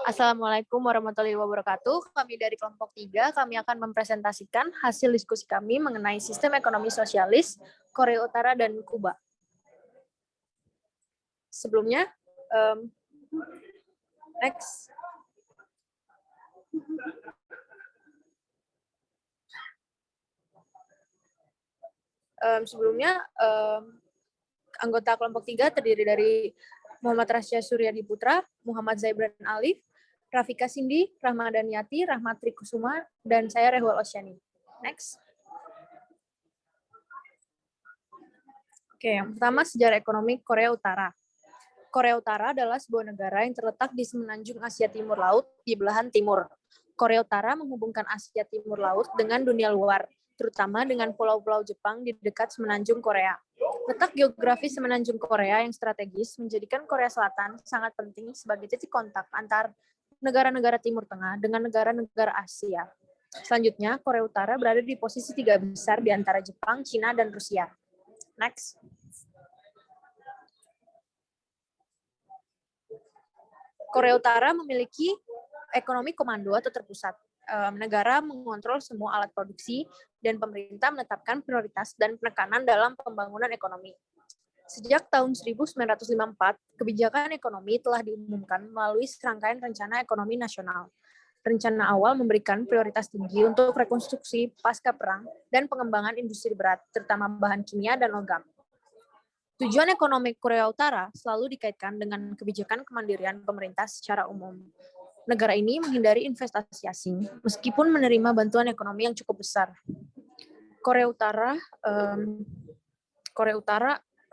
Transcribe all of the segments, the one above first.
Assalamualaikum warahmatullahi wabarakatuh. Kami dari kelompok 3, kami akan mempresentasikan hasil diskusi kami mengenai sistem ekonomi sosialis Korea Utara dan Kuba. Sebelumnya, next. Anggota kelompok 3 terdiri dari Muhammad Rasya Suryadi Putra, Muhammad Zaibran Alif, Rafika Cindy, Rahmadaniati, Rahmatri Kusuma, dan saya Rehwal Osyani. Next. Oke, yang pertama sejarah ekonomi Korea Utara. Korea Utara adalah sebuah negara yang terletak di semenanjung Asia Timur Laut di belahan timur. Korea Utara menghubungkan Asia Timur Laut dengan dunia luar, terutama dengan pulau-pulau Jepang di dekat semenanjung Korea. Letak geografis semenanjung Korea yang strategis menjadikan Korea Selatan sangat penting sebagai titik kontak antar negara-negara Timur Tengah dengan negara-negara Asia. Selanjutnya, Korea Utara berada di posisi 3 besar di antara Jepang, Cina, dan Rusia. Next. Korea Utara memiliki ekonomi komando atau terpusat. Negara mengontrol semua alat produksi dan pemerintah menetapkan prioritas dan penekanan dalam pembangunan ekonomi. Sejak tahun 1954, kebijakan ekonomi telah diumumkan melalui serangkaian rencana ekonomi nasional. Rencana awal memberikan prioritas tinggi untuk rekonstruksi pasca perang dan pengembangan industri berat, terutama bahan kimia dan logam. Tujuan ekonomi Korea Utara selalu dikaitkan dengan kebijakan kemandirian pemerintah secara umum. Negara ini menghindari investasi asing, meskipun menerima bantuan ekonomi yang cukup besar. Korea Utara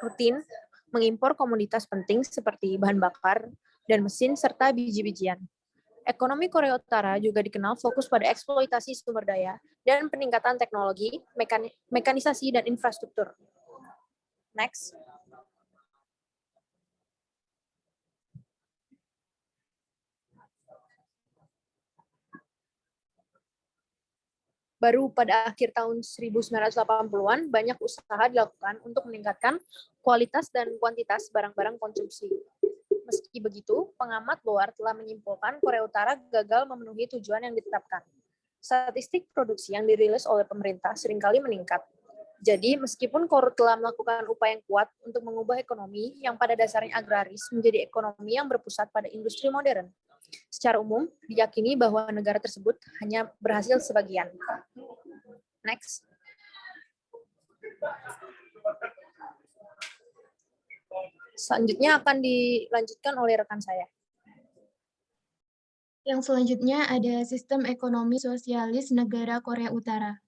rutin mengimpor komoditas penting seperti bahan bakar dan mesin serta biji-bijian. Ekonomi Korea Utara juga dikenal fokus pada eksploitasi sumber daya dan peningkatan teknologi, mekanisasi, dan infrastruktur. Next. Baru pada akhir tahun 1980-an, banyak usaha dilakukan untuk meningkatkan kualitas dan kuantitas barang-barang konsumsi. Meski begitu, pengamat luar telah menyimpulkan Korea Utara gagal memenuhi tujuan yang ditetapkan. Statistik produksi yang dirilis oleh pemerintah seringkali meningkat. Jadi, meskipun Korea telah melakukan upaya yang kuat untuk mengubah ekonomi yang pada dasarnya agraris menjadi ekonomi yang berpusat pada industri modern, secara umum diyakini bahwa negara tersebut hanya berhasil sebagian. Next. Selanjutnya akan dilanjutkan oleh rekan saya. Yang selanjutnya ada sistem ekonomi sosialis negara Korea Utara.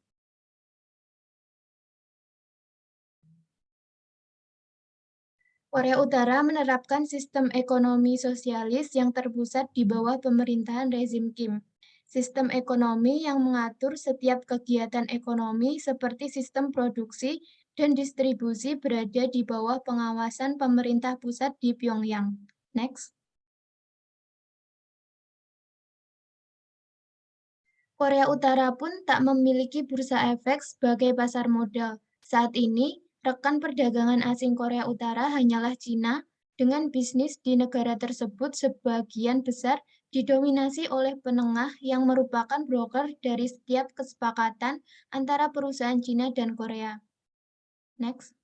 Korea Utara menerapkan sistem ekonomi sosialis yang terpusat di bawah pemerintahan rezim Kim. Sistem ekonomi yang mengatur setiap kegiatan ekonomi seperti sistem produksi dan distribusi berada di bawah pengawasan pemerintah pusat di Pyongyang. Next. Korea Utara pun tak memiliki bursa efek sebagai pasar modal. Saat ini, rekan perdagangan asing Korea Utara hanyalah Cina, dengan bisnis di negara tersebut sebagian besar didominasi oleh penengah yang merupakan broker dari setiap kesepakatan antara perusahaan Cina dan Korea. Next.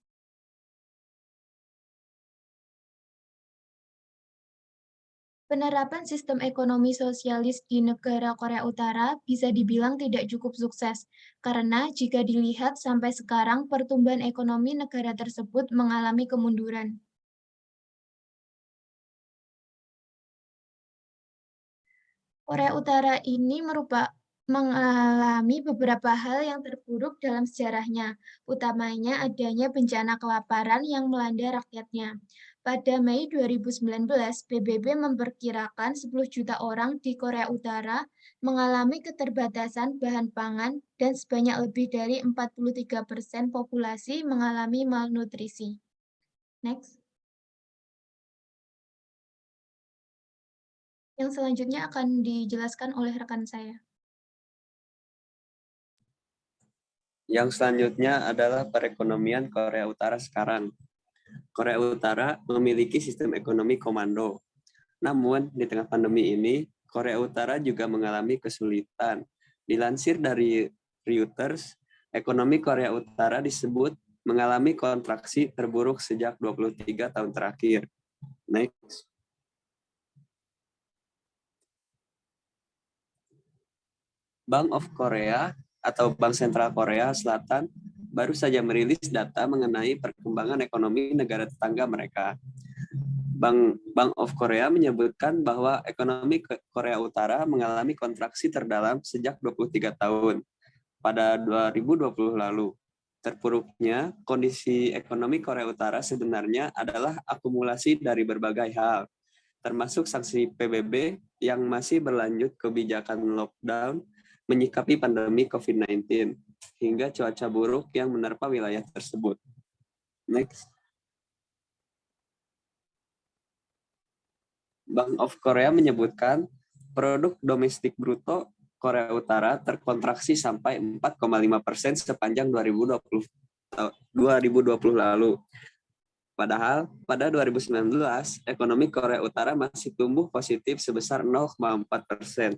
Penerapan sistem ekonomi sosialis di negara Korea Utara bisa dibilang tidak cukup sukses, karena jika dilihat sampai sekarang pertumbuhan ekonomi negara tersebut mengalami kemunduran. Korea Utara ini mengalami beberapa hal yang terburuk dalam sejarahnya, utamanya adanya bencana kelaparan yang melanda rakyatnya. Pada Mei 2019, PBB memperkirakan 10 juta orang di Korea Utara mengalami keterbatasan bahan pangan dan sebanyak lebih dari 43% populasi mengalami malnutrisi. Next. Yang selanjutnya akan dijelaskan oleh rekan saya. Yang selanjutnya adalah perekonomian Korea Utara sekarang. Korea Utara memiliki sistem ekonomi komando. Namun, di tengah pandemi ini, Korea Utara juga mengalami kesulitan. Dilansir dari Reuters, ekonomi Korea Utara disebut mengalami kontraksi terburuk sejak 23 tahun terakhir. Next. Bank of Korea atau Bank Sentral Korea Selatan baru saja merilis data mengenai perkembangan ekonomi negara tetangga mereka. Bank of Korea menyebutkan bahwa ekonomi Korea Utara mengalami kontraksi terdalam sejak 23 tahun pada 2020 lalu. Terpuruknya kondisi ekonomi Korea Utara sebenarnya adalah akumulasi dari berbagai hal, termasuk sanksi PBB yang masih berlanjut, kebijakan lockdown, menyikapi pandemi COVID-19, hingga cuaca buruk yang menerpa wilayah tersebut. Next. Bank of Korea menyebutkan produk domestik bruto Korea Utara terkontraksi sampai 4,5% sepanjang 2020 lalu. Padahal pada 2019, ekonomi Korea Utara masih tumbuh positif sebesar 0,4%.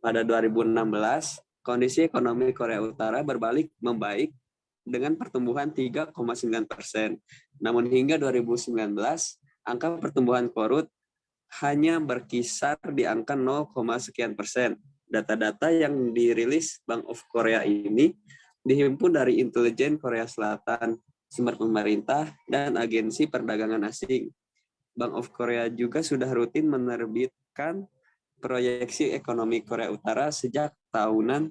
Pada 2016, kondisi ekonomi Korea Utara berbalik membaik dengan pertumbuhan 3,9%. Namun hingga 2019, angka pertumbuhan korut hanya berkisar di angka 0, sekian persen. Data-data yang dirilis Bank of Korea ini dihimpun dari intelijen Korea Selatan, sumber pemerintah, dan agensi perdagangan asing. Bank of Korea juga sudah rutin menerbitkan proyeksi ekonomi Korea Utara sejak tahun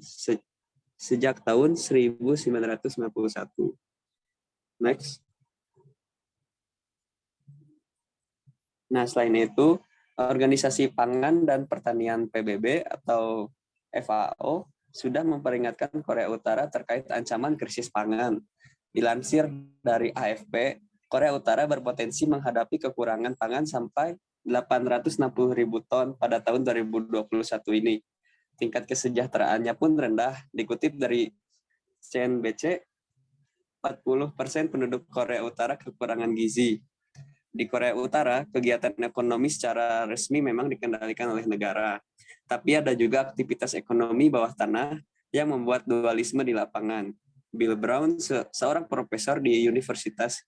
1991. Next. Nah, selain itu, Organisasi Pangan dan Pertanian PBB atau FAO sudah memperingatkan Korea Utara terkait ancaman krisis pangan. Dilansir dari AFP, Korea Utara berpotensi menghadapi kekurangan pangan sampai 860.000 ton pada tahun 2021 ini. Tingkat kesejahteraannya pun rendah. Dikutip dari CNBC, 40% penduduk Korea Utara kekurangan gizi. Di Korea Utara, kegiatan ekonomi secara resmi memang dikendalikan oleh negara. Tapi ada juga aktivitas ekonomi bawah tanah yang membuat dualisme di lapangan. Bill Brown, seorang profesor di Universitas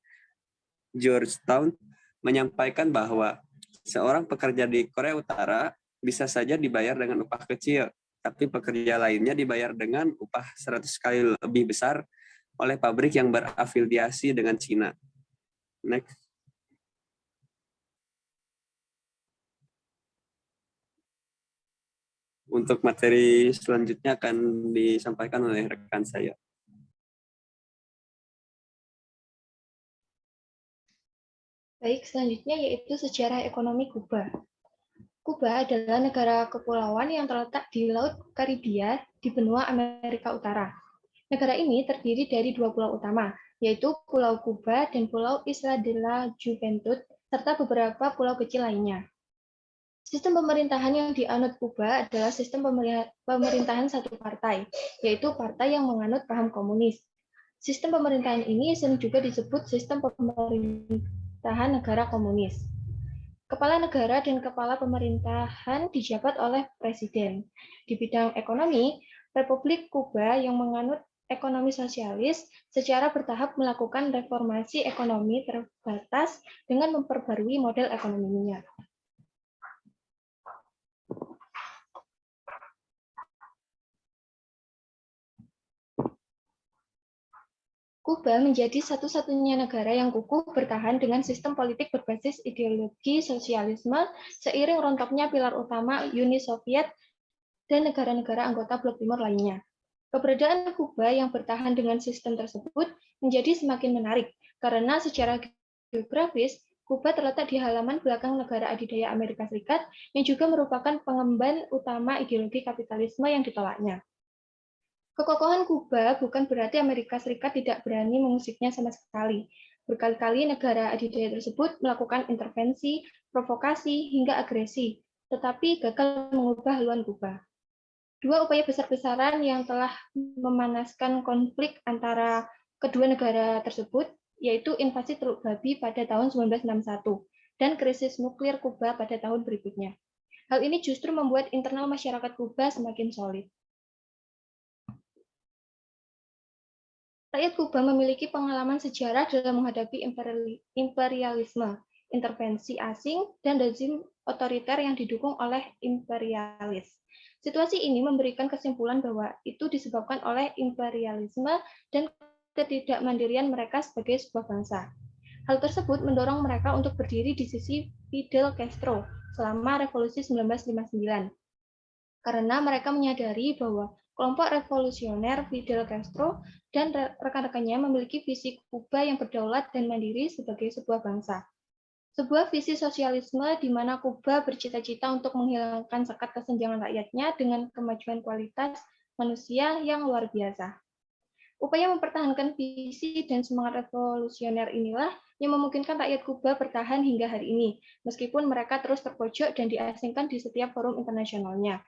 Georgetown, menyampaikan bahwa seorang pekerja di Korea Utara bisa saja dibayar dengan upah kecil, tapi pekerja lainnya dibayar dengan upah 100 kali lebih besar oleh pabrik yang berafiliasi dengan Cina. Next. Untuk materi selanjutnya akan disampaikan oleh rekan saya. Baik, selanjutnya yaitu sejarah ekonomi Kuba. Kuba adalah negara kepulauan yang terletak di Laut Karibia di benua Amerika Utara. Negara ini terdiri dari 2 pulau utama, yaitu Pulau Kuba dan Pulau Isla de la Juventud, serta beberapa pulau kecil lainnya. Sistem pemerintahan yang dianut Kuba adalah sistem pemerintahan satu partai, yaitu partai yang menganut paham komunis. Sistem pemerintahan ini sering juga disebut sistem pemerintahan negara komunis. Kepala negara dan kepala pemerintahan dijabat oleh presiden. Di bidang ekonomi, Republik Kuba yang menganut ekonomi sosialis secara bertahap melakukan reformasi ekonomi terbatas dengan memperbarui model ekonominya. Kuba menjadi satu-satunya negara yang kukuh bertahan dengan sistem politik berbasis ideologi sosialisme seiring rontoknya pilar utama Uni Soviet dan negara-negara anggota Blok Timur lainnya. Keberadaan Kuba yang bertahan dengan sistem tersebut menjadi semakin menarik karena secara geografis Kuba terletak di halaman belakang negara adidaya Amerika Serikat yang juga merupakan pengemban utama ideologi kapitalisme yang ditolaknya. Kekokohan Kuba bukan berarti Amerika Serikat tidak berani mengusiknya sama sekali. Berkali-kali negara adidaya tersebut melakukan intervensi, provokasi, hingga agresi, tetapi gagal mengubah haluan Kuba. Dua upaya besar-besaran yang telah memanaskan konflik antara kedua negara tersebut, yaitu invasi Teluk Babi pada tahun 1961 dan krisis nuklir Kuba pada tahun berikutnya. Hal ini justru membuat internal masyarakat Kuba semakin solid. Rakyat Kuba memiliki pengalaman sejarah dalam menghadapi imperialisme, intervensi asing, dan rezim otoriter yang didukung oleh imperialis. Situasi ini memberikan kesimpulan bahwa itu disebabkan oleh imperialisme dan ketidakmandirian mereka sebagai sebuah bangsa. Hal tersebut mendorong mereka untuk berdiri di sisi Fidel Castro selama Revolusi 1959. Karena mereka menyadari bahwa kelompok revolusioner Fidel Castro dan rekan-rekannya memiliki visi Kuba yang berdaulat dan mandiri sebagai sebuah bangsa. Sebuah visi sosialisme di mana Kuba bercita-cita untuk menghilangkan sekat kesenjangan rakyatnya dengan kemajuan kualitas manusia yang luar biasa. Upaya mempertahankan visi dan semangat revolusioner inilah yang memungkinkan rakyat Kuba bertahan hingga hari ini, meskipun mereka terus terpojok dan diasingkan di setiap forum internasionalnya.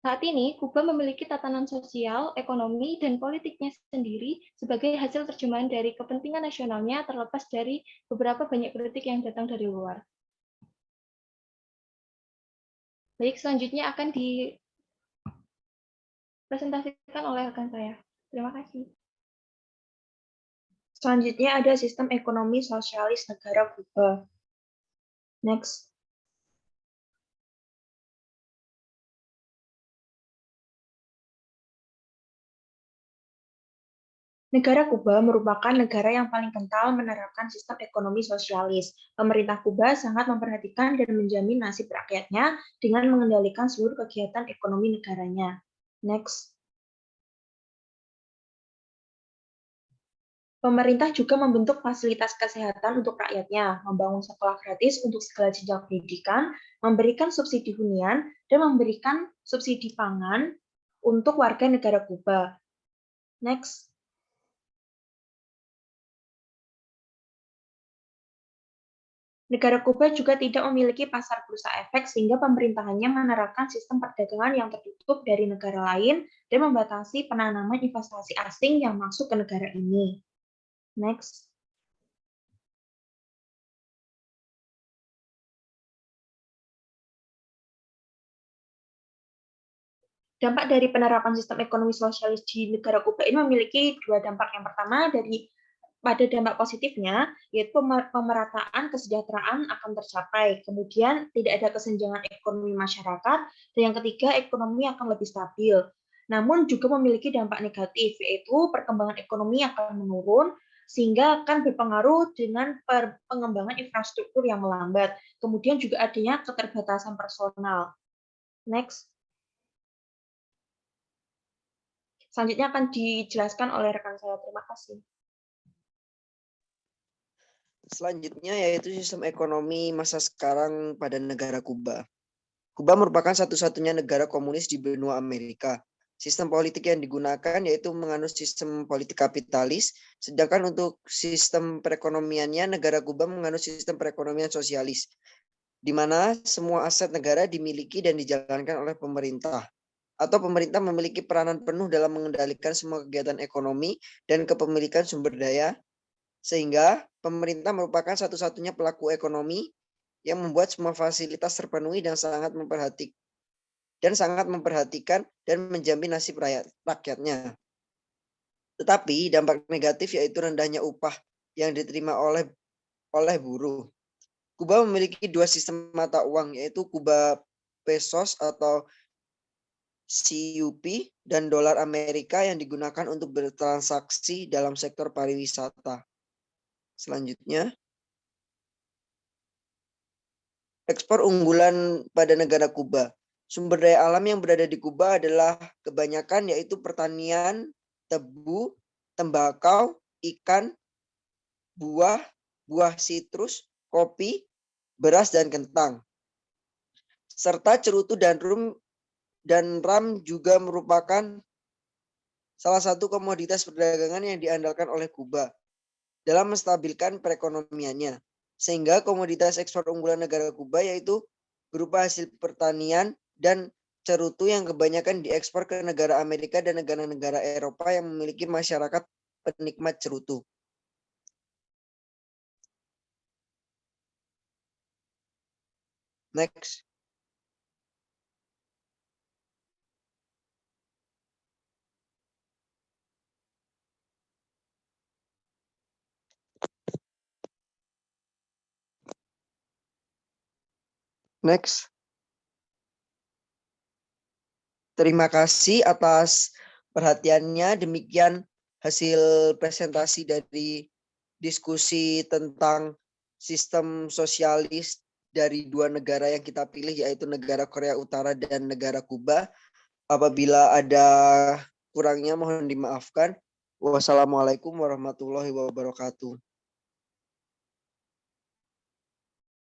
Saat ini, Kuba memiliki tatanan sosial, ekonomi, dan politiknya sendiri sebagai hasil terjemahan dari kepentingan nasionalnya terlepas dari beberapa banyak kritik yang datang dari luar. Baik, selanjutnya akan dipresentasikan oleh rekan saya. Terima kasih. Selanjutnya ada sistem ekonomi sosialis negara Kuba. Next. Negara Kuba merupakan negara yang paling kental menerapkan sistem ekonomi sosialis. Pemerintah Kuba sangat memperhatikan dan menjamin nasib rakyatnya dengan mengendalikan seluruh kegiatan ekonomi negaranya. Next. Pemerintah juga membentuk fasilitas kesehatan untuk rakyatnya, membangun sekolah gratis untuk segala jenjang pendidikan, memberikan subsidi hunian, dan memberikan subsidi pangan untuk warga negara Kuba. Next. Negara Kuba juga tidak memiliki pasar bursa efek sehingga pemerintahannya menerapkan sistem perdagangan yang tertutup dari negara lain dan membatasi penanaman investasi asing yang masuk ke negara ini. Next. Dampak dari penerapan sistem ekonomi sosialis di negara Kuba ini memiliki dua dampak. Yang pertama pada dampak positifnya, yaitu pemerataan kesejahteraan akan tercapai. Kemudian tidak ada kesenjangan ekonomi masyarakat. Dan yang ketiga, ekonomi akan lebih stabil. Namun juga memiliki dampak negatif, yaitu perkembangan ekonomi akan menurun, sehingga akan berpengaruh dengan pengembangan infrastruktur yang melambat. Kemudian juga adanya keterbatasan personal. Next. Selanjutnya akan dijelaskan oleh rekan saya. Terima kasih. Selanjutnya yaitu sistem ekonomi masa sekarang pada negara Kuba. Kuba merupakan satu-satunya negara komunis di benua Amerika. Sistem politik yang digunakan yaitu menganut sistem politik kapitalis, sedangkan untuk sistem perekonomiannya negara Kuba menganut sistem perekonomian sosialis, di mana semua aset negara dimiliki dan dijalankan oleh pemerintah, atau pemerintah memiliki peranan penuh dalam mengendalikan semua kegiatan ekonomi dan kepemilikan sumber daya, sehingga pemerintah merupakan satu-satunya pelaku ekonomi yang membuat semua fasilitas terpenuhi dan sangat memperhatikan dan menjamin nasib rakyatnya. Tetapi dampak negatif yaitu rendahnya upah yang diterima oleh buruh. Kuba memiliki dua sistem mata uang, yaitu Kuba pesos atau CUP dan dolar Amerika yang digunakan untuk bertransaksi dalam sektor pariwisata. Selanjutnya, ekspor unggulan pada negara Kuba. Sumber daya alam yang berada di Kuba adalah kebanyakan yaitu pertanian, tebu, tembakau, ikan, buah sitrus, kopi, beras dan kentang. Serta cerutu dan ram juga merupakan salah satu komoditas perdagangan yang diandalkan oleh Kuba dalam menstabilkan perekonomiannya. Sehingga komoditas ekspor unggulan negara Kuba yaitu berupa hasil pertanian dan cerutu yang kebanyakan diekspor ke negara Amerika dan negara-negara Eropa yang memiliki masyarakat penikmat cerutu. Next. Next. Terima kasih atas perhatiannya. Demikian hasil presentasi dari diskusi tentang sistem sosialis dari dua negara yang kita pilih, yaitu negara Korea Utara dan negara Kuba. Apabila ada kurangnya mohon dimaafkan. Wassalamualaikum warahmatullahi wabarakatuh.